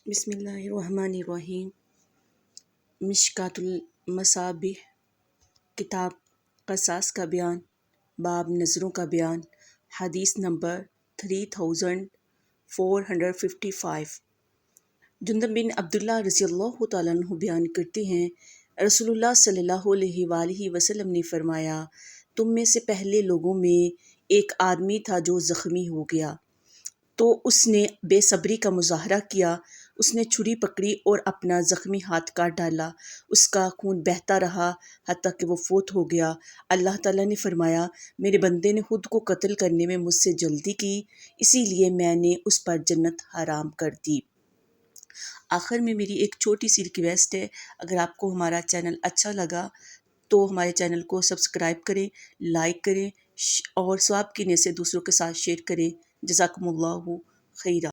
बिस्मिल्लाहिर्रहमानिर्रहीम। मिशकातुल मसाबिह, किताब क़सास का बयान, बाब नज़रों का बयान, हदीस नंबर 3455। जुंदब बिन अब्दुल्लाह रज़ियल्लाहु तआला अन्हु बयान करते हैं, रसूलुल्लाह सल्लल्लाहु अलैहि वसल्लम ने फरमाया, तुम में से पहले लोगों में एक आदमी था जो ज़ख्मी हो गया, तो उसने बेसब्री का मुज़ाहरा किया। उसने छुरी पकड़ी और अपना ज़ख्मी हाथ काट डाला। उसका खून बहता रहा हत्ता कि वो फौत हो गया। अल्लाह ताला ने फरमाया, मेरे बंदे ने खुद को कत्ल करने में मुझसे जल्दी की, इसीलिए मैंने उस पर जन्नत हराम कर दी। आखिर में मेरी एक छोटी सी रिक्वेस्ट है, अगर आपको हमारा चैनल अच्छा लगा तो हमारे चैनल को सब्सक्राइब करें, लाइक करें और सवाब की नीयत से दूसरों के साथ शेयर करें। जज़ाकुमुल्लाहु खैरा।